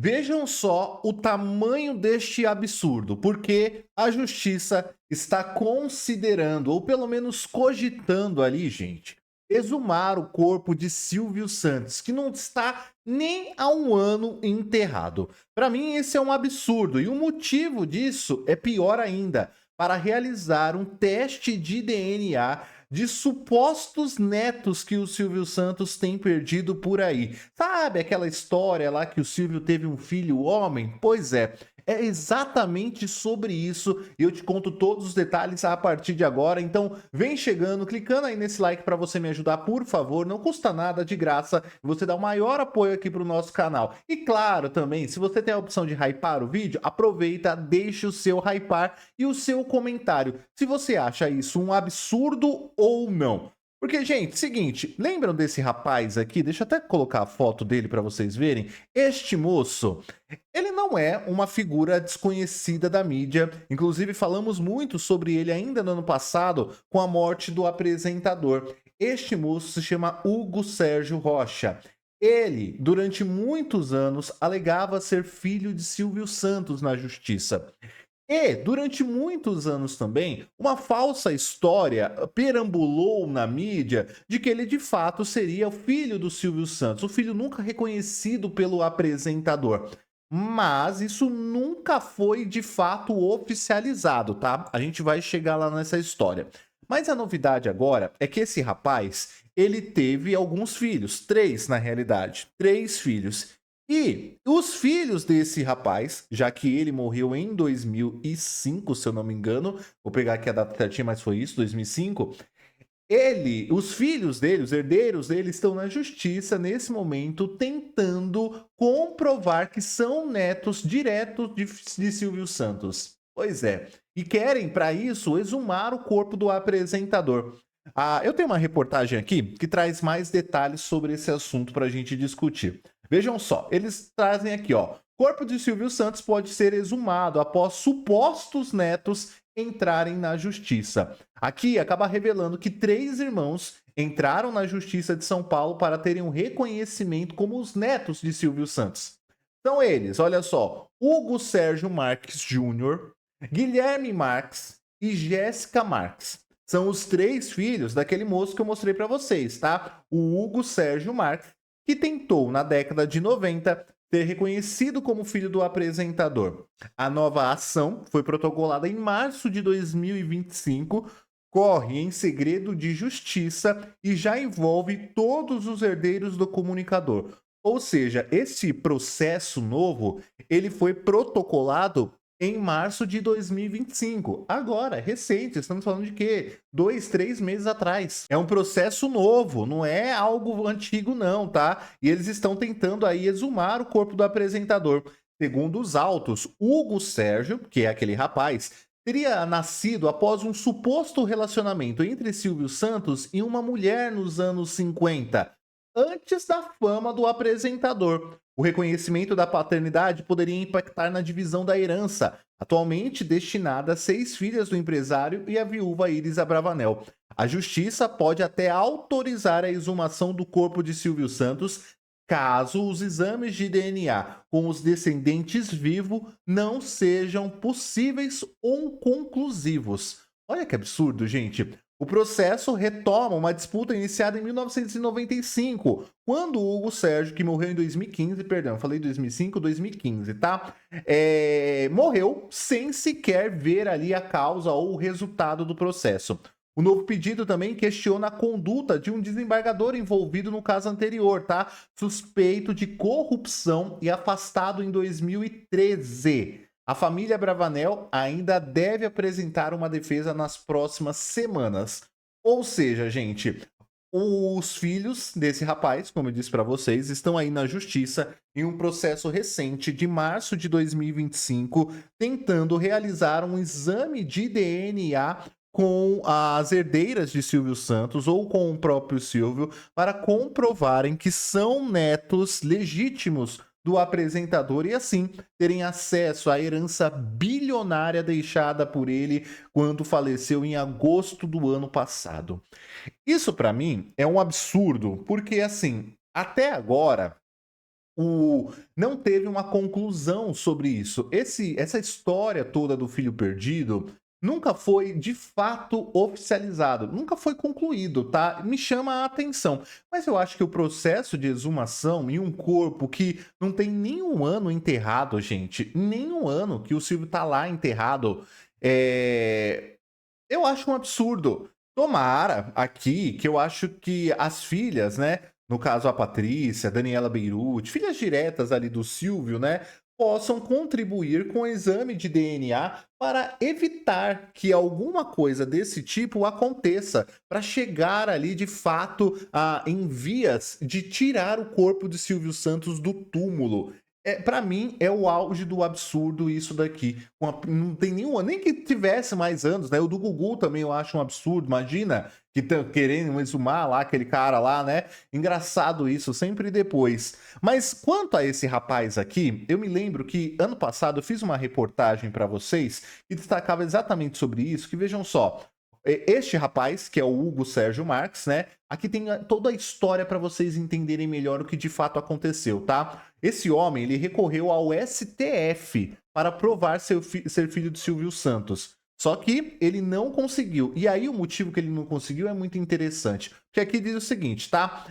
Vejam só o tamanho deste absurdo, porque a justiça está considerando, ou pelo menos cogitando ali, gente, exumar o corpo de Silvio Santos, que não está nem há um ano enterrado. Para mim, esse é um absurdo, e o motivo disso é pior ainda. Para realizar um teste de DNA de supostos netos que o Silvio Santos tem perdido por aí. Sabe aquela história lá que o Silvio teve um filho homem? Pois é exatamente sobre isso e eu te conto todos os detalhes a partir de agora. Então, vem chegando, clicando aí nesse like para você me ajudar, por favor. Não custa nada, de graça. Você dá o maior apoio aqui pro nosso canal. E claro, também, se você tem a opção de hypar o vídeo, aproveita, deixa o seu hypar e o seu comentário. Se você acha isso um absurdo ou não. Porque, gente, seguinte, lembram desse rapaz aqui? Deixa eu até colocar a foto dele para vocês verem. Este moço, ele não é uma figura desconhecida da mídia, inclusive falamos muito sobre ele ainda no ano passado com a morte do apresentador. Este moço se chama Hugo Sérgio Rocha. Ele, durante muitos anos, alegava ser filho de Silvio Santos na justiça. E, durante muitos anos também, uma falsa história perambulou na mídia de que ele de fato seria o filho do Silvio Santos, o filho nunca reconhecido pelo apresentador. Mas isso nunca foi de fato oficializado, tá? A gente vai chegar lá nessa história. Mas a novidade agora é que esse rapaz, ele teve alguns filhos, três na realidade, três filhos. E os filhos desse rapaz, já que ele morreu em 2005, se eu não me engano, vou pegar aqui a data certinha, mas foi isso, 2005. Os filhos dele, os herdeiros dele, estão na justiça nesse momento tentando comprovar que são netos diretos de Silvio Santos. Pois é. E querem, para isso, exumar o corpo do apresentador. Eu tenho uma reportagem aqui que traz mais detalhes sobre esse assunto para a gente discutir. Vejam só, eles trazem aqui, ó. Corpo de Silvio Santos pode ser exumado após supostos netos entrarem na justiça. Aqui acaba revelando que três irmãos entraram na Justiça de São Paulo para terem um reconhecimento como os netos de Silvio Santos. São eles, olha só, Hugo Sérgio Marques Júnior, Guilherme Marques e Jéssica Marques. São os três filhos daquele moço que eu mostrei para vocês, tá? O Hugo Sérgio Marques, que tentou, na década de 90, ser reconhecido como filho do apresentador. A nova ação foi protocolada em março de 2025, corre em segredo de justiça e já envolve todos os herdeiros do comunicador. Ou seja, esse processo novo, ele foi protocolado em março de 2025. Agora, recente, estamos falando de quê? 2, 3 meses atrás. É um processo novo, não é algo antigo não, tá? E eles estão tentando aí exumar o corpo do apresentador. Segundo os autos, Hugo Sérgio, que é aquele rapaz, teria nascido após um suposto relacionamento entre Silvio Santos e uma mulher nos anos 50, antes da fama do apresentador. O reconhecimento da paternidade poderia impactar na divisão da herança, atualmente destinada a 6 filhas do empresário e a viúva Iris Abravanel. A justiça pode até autorizar a exumação do corpo de Silvio Santos caso os exames de DNA com os descendentes vivos não sejam possíveis ou conclusivos. Olha que absurdo, gente. O processo retoma uma disputa iniciada em 1995, quando o Hugo Sérgio, que morreu em 2015, perdão, falei 2005, 2015, tá? Morreu sem sequer ver ali a causa ou o resultado do processo. O novo pedido também questiona a conduta de um desembargador envolvido no caso anterior, tá? Suspeito de corrupção e afastado em 2013. A família Bravanel ainda deve apresentar uma defesa nas próximas semanas. Ou seja, gente, os filhos desse rapaz, como eu disse para vocês, estão aí na justiça em um processo recente de março de 2025, tentando realizar um exame de DNA com as herdeiras de Silvio Santos ou com o próprio Silvio para comprovarem que são netos legítimos do apresentador e assim terem acesso à herança bilionária deixada por ele quando faleceu em agosto do ano passado. Isso para mim é um absurdo, porque assim, até agora não teve uma conclusão sobre isso. Essa história toda do filho perdido nunca foi de fato oficializado, nunca foi concluído, tá? Me chama a atenção. Mas eu acho que o processo de exumação e um corpo que não tem nenhum ano enterrado, gente, nenhum ano que o Silvio tá lá enterrado, eu acho um absurdo. Tomara aqui que eu acho que as filhas, né? No caso a Patrícia, Daniela Beirute, filhas diretas ali do Silvio, né? Possam contribuir com o exame de DNA para evitar que alguma coisa desse tipo aconteça, para chegar ali de fato em vias de tirar o corpo de Silvio Santos do túmulo. Para mim é o auge do absurdo isso daqui. Não tem nenhum, nem que tivesse mais anos, né? O do Gugu também eu acho um absurdo. Imagina que estão querendo exumar lá aquele cara lá, né? Engraçado isso, sempre depois. Mas quanto a esse rapaz aqui, eu me lembro que ano passado eu fiz uma reportagem para vocês que destacava exatamente sobre isso, que vejam só, este rapaz, que é o Hugo Sérgio Marques, né? Aqui tem toda a história para vocês entenderem melhor o que de fato aconteceu, tá? Esse homem, ele recorreu ao STF para provar ser filho de Silvio Santos. Só que ele não conseguiu. E aí o motivo que ele não conseguiu é muito interessante. Porque aqui diz o seguinte, tá?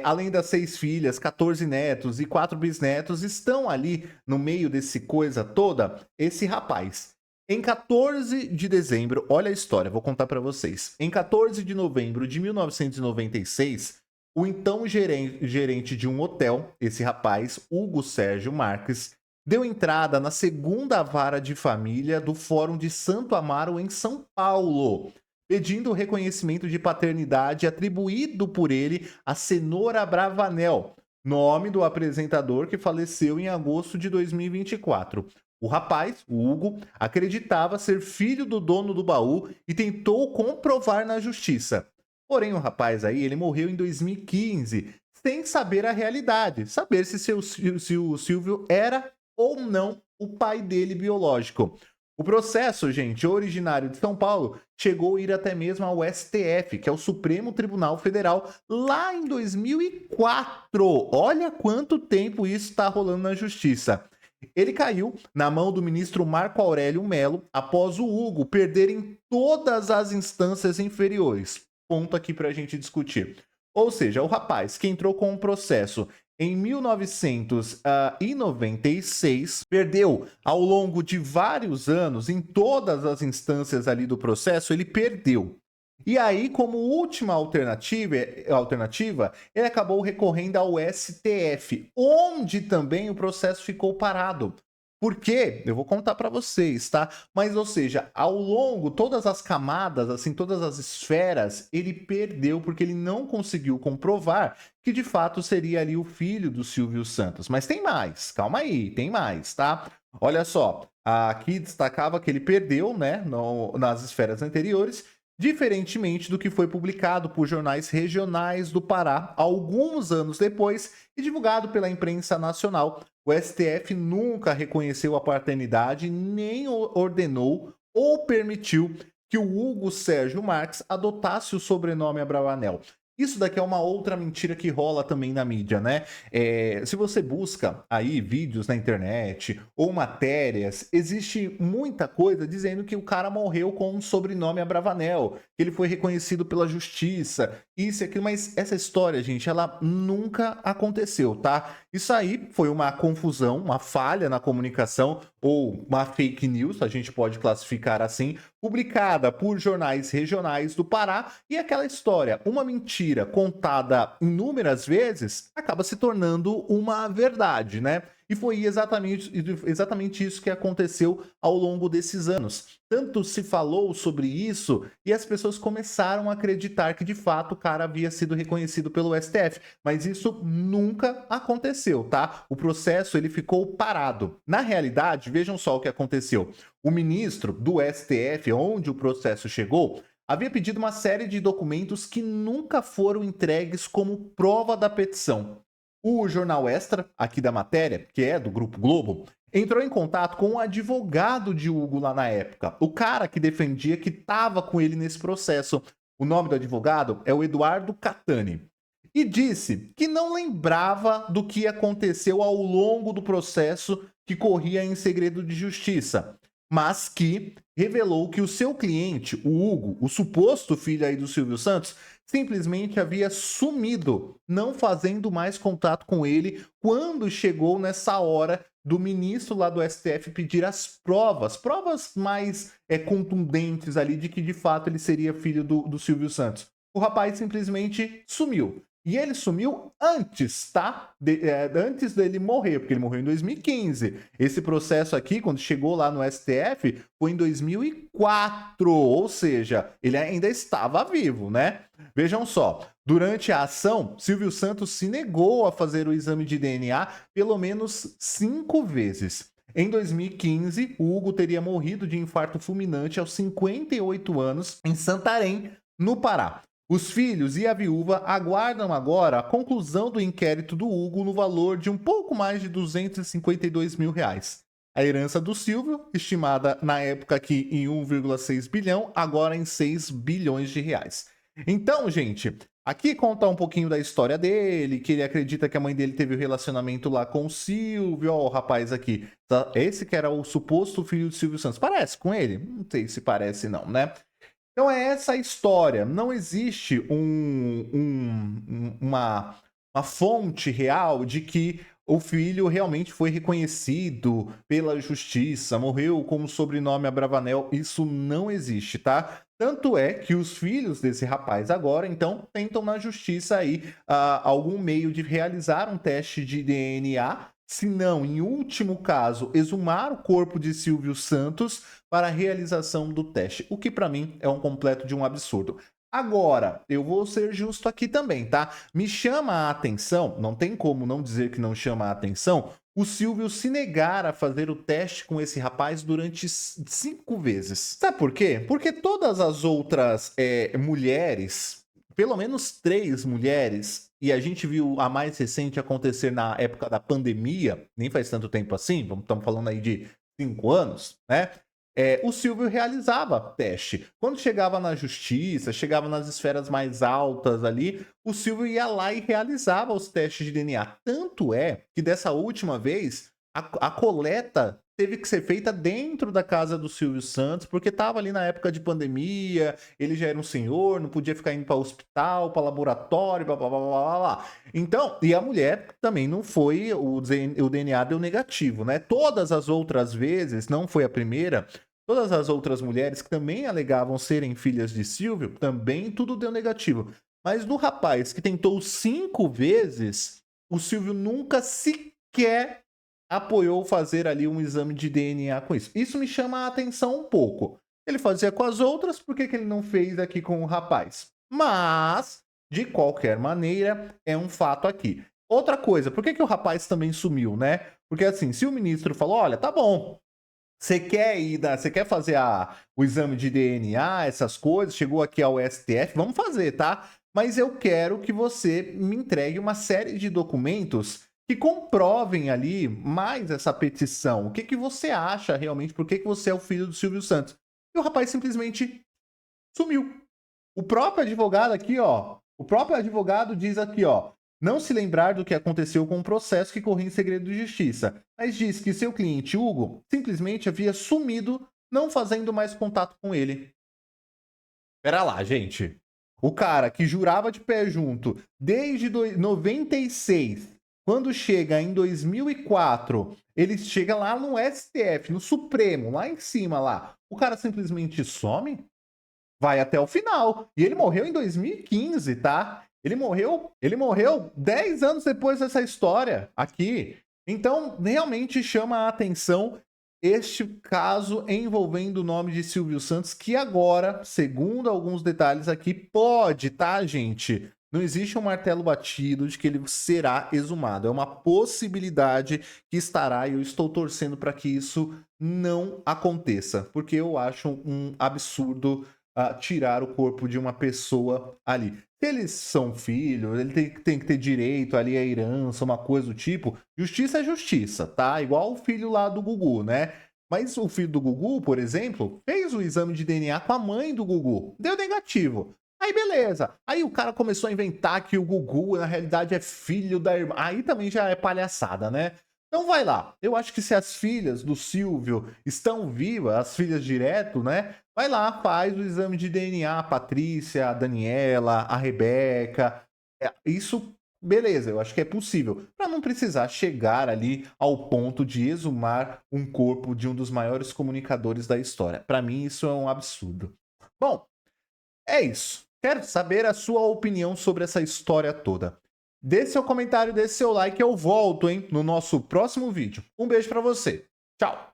Além das 6 filhas, 14 netos e 4 bisnetos, estão ali no meio desse coisa toda, esse rapaz. Em 14 de dezembro, olha a história, vou contar para vocês. Em 14 de novembro de 1996, o então gerente de um hotel, esse rapaz, Hugo Sérgio Marques, deu entrada na segunda vara de família do Fórum de Santo Amaro, em São Paulo, pedindo o reconhecimento de paternidade atribuído por ele a Cenoura Bravanel, nome do apresentador que faleceu em agosto de 2024. O rapaz, o Hugo, acreditava ser filho do dono do baú e tentou comprovar na justiça. Porém, o rapaz aí, ele morreu em 2015, sem saber a realidade, saber se o Silvio era ou não o pai dele biológico. O processo, gente, originário de São Paulo, chegou a ir até mesmo ao STF, que é o Supremo Tribunal Federal, lá em 2004. Olha quanto tempo isso está rolando na justiça. Ele caiu na mão do ministro Marco Aurélio Melo após o Hugo perder em todas as instâncias inferiores. Ponto aqui para a gente discutir. Ou seja, o rapaz que entrou com um processo em 1996 perdeu ao longo de vários anos, em todas as instâncias ali do processo, ele perdeu. E aí, como última alternativa, ele acabou recorrendo ao STF, onde também o processo ficou parado. Por quê? Eu vou contar para vocês, tá? Mas, ou seja, ao longo, todas as camadas, assim, todas as esferas, ele perdeu porque ele não conseguiu comprovar que de fato seria ali o filho do Silvio Santos. Mas tem mais, calma aí, tem mais, tá? Olha só, aqui destacava que ele perdeu, né, nas esferas anteriores, diferentemente do que foi publicado por jornais regionais do Pará alguns anos depois e divulgado pela imprensa nacional. O STF nunca reconheceu a paternidade, nem ordenou ou permitiu que o Hugo Sérgio Marques adotasse o sobrenome Abravanel. Isso daqui é uma outra mentira que rola também na mídia, né? Se você busca aí vídeos na internet ou matérias, existe muita coisa dizendo que o cara morreu com um sobrenome Abravanel, que ele foi reconhecido pela justiça, isso e aquilo, mas essa história, gente, ela nunca aconteceu, tá? Isso aí foi uma confusão, uma falha na comunicação ou uma fake news, a gente pode classificar assim, publicada por jornais regionais do Pará, e aquela história, uma mentira contada inúmeras vezes, acaba se tornando uma verdade, né? E foi exatamente isso que aconteceu ao longo desses anos. Tanto se falou sobre isso e as pessoas começaram a acreditar que de fato o cara havia sido reconhecido pelo STF, mas isso nunca aconteceu, tá? O processo ele ficou parado. Na realidade, vejam só o que aconteceu. O ministro do STF, onde o processo chegou, havia pedido uma série de documentos que nunca foram entregues como prova da petição. O jornal Extra, aqui da matéria, que é do Grupo Globo, entrou em contato com o advogado de Hugo lá na época, o cara que defendia que estava com ele nesse processo. O nome do advogado é o Eduardo Catani. e disse que não lembrava do que aconteceu ao longo do processo que corria em segredo de justiça, mas que revelou que o seu cliente, o Hugo, o suposto filho aí do Silvio Santos, simplesmente havia sumido, não fazendo mais contato com ele quando chegou nessa hora do ministro lá do STF pedir as provas mais contundentes ali de que de fato ele seria filho do Silvio Santos. O rapaz simplesmente sumiu. E ele sumiu antes, tá? Antes dele morrer, porque ele morreu em 2015. Esse processo aqui, quando chegou lá no STF, foi em 2004. Ou seja, ele ainda estava vivo, né? Vejam só, durante a ação, Silvio Santos se negou a fazer o exame de DNA pelo menos 5 vezes. Em 2015, o Hugo teria morrido de infarto fulminante aos 58 anos em Santarém, no Pará. Os filhos e a viúva aguardam agora a conclusão do inquérito do Hugo no valor de um pouco mais de R$ 252 mil. A herança do Silvio, estimada na época aqui em 1,6 bilhão, agora em 6 bilhões de reais. Então, gente, aqui conta um pouquinho da história dele, que ele acredita que a mãe dele teve um relacionamento lá com o Silvio, ó, o rapaz aqui. Esse que era o suposto filho do Silvio Santos. Parece com ele? Não sei se parece não, né? Então é essa a história. Não existe uma fonte real de que o filho realmente foi reconhecido pela justiça, morreu com o sobrenome Abravanel. Isso não existe, tá? Tanto é que os filhos desse rapaz agora, então, tentam na justiça aí algum meio de realizar um teste de DNA, se não, em último caso, exumar o corpo de Silvio Santos para a realização do teste, o que para mim é um completo de um absurdo. Agora, eu vou ser justo aqui também, tá? Me chama a atenção, não tem como não dizer que não chama a atenção, o Silvio se negar a fazer o teste com esse rapaz durante 5 vezes. Sabe por quê? Porque todas as outras mulheres, pelo menos 3 mulheres, e a gente viu a mais recente acontecer na época da pandemia, nem faz tanto tempo assim, estamos falando aí de 5 anos, né? O Silvio realizava teste. Quando chegava na justiça, chegava nas esferas mais altas ali, o Silvio ia lá e realizava os testes de DNA. Tanto é que dessa última vez, a coleta teve que ser feita dentro da casa do Silvio Santos, porque estava ali na época de pandemia, ele já era um senhor, não podia ficar indo para hospital, para laboratório, blá, blá, blá, blá, blá. Então, e a mulher também não foi, o DNA deu negativo, né? Todas as outras vezes, não foi a primeira, todas as outras mulheres que também alegavam serem filhas de Silvio, também tudo deu negativo. Mas no rapaz que tentou 5 vezes, o Silvio nunca sequer apoiou fazer ali um exame de DNA com isso. Isso me chama a atenção um pouco. Ele fazia com as outras, por que ele não fez aqui com o rapaz? Mas, de qualquer maneira, é um fato aqui. Outra coisa, por que o rapaz também sumiu, né? Porque assim, se o ministro falou, olha, tá bom, você quer fazer o exame de DNA, essas coisas, chegou aqui ao STF, vamos fazer, tá? Mas eu quero que você me entregue uma série de documentos que comprovem ali mais essa petição. O que você acha realmente? Por que você é o filho do Silvio Santos? E o rapaz simplesmente sumiu. O próprio advogado aqui, ó, o próprio advogado diz aqui, ó, não se lembrar do que aconteceu com o processo que corria em segredo de justiça, mas diz que seu cliente Hugo simplesmente havia sumido, não fazendo mais contato com ele. Pera lá, gente. O cara que jurava de pé junto desde 96, quando chega em 2004, ele chega lá no STF, no Supremo, lá em cima lá. O cara simplesmente some, vai até o final. E ele morreu em 2015, tá? Ele morreu 10 anos depois dessa história aqui. Então, realmente chama a atenção este caso envolvendo o nome de Silvio Santos, que agora, segundo alguns detalhes aqui, pode, tá, gente? Não existe um martelo batido de que ele será exumado. É uma possibilidade que estará e eu estou torcendo para que isso não aconteça, porque eu acho um absurdo tirar o corpo de uma pessoa ali. Se eles são filhos, ele tem que ter direito ali à herança, uma coisa do tipo. Justiça é justiça, tá? Igual o filho lá do Gugu, né? Mas o filho do Gugu, por exemplo, fez o exame de DNA com a mãe do Gugu. Deu negativo. Aí beleza. Aí o cara começou a inventar que o Gugu na realidade é filho da irmã. Aí também já é palhaçada, né? Então vai lá. Eu acho que se as filhas do Silvio estão vivas, as filhas direto, né? Vai lá, faz o exame de DNA, a Patrícia, a Daniela, a Rebeca. Isso, beleza, eu acho que é possível. Para não precisar chegar ali ao ponto de exumar um corpo de um dos maiores comunicadores da história. Para mim, isso é um absurdo. Bom, é isso. Quero saber a sua opinião sobre essa história toda. Dê seu comentário, dê seu like, eu volto, hein, no nosso próximo vídeo. Um beijo pra você. Tchau.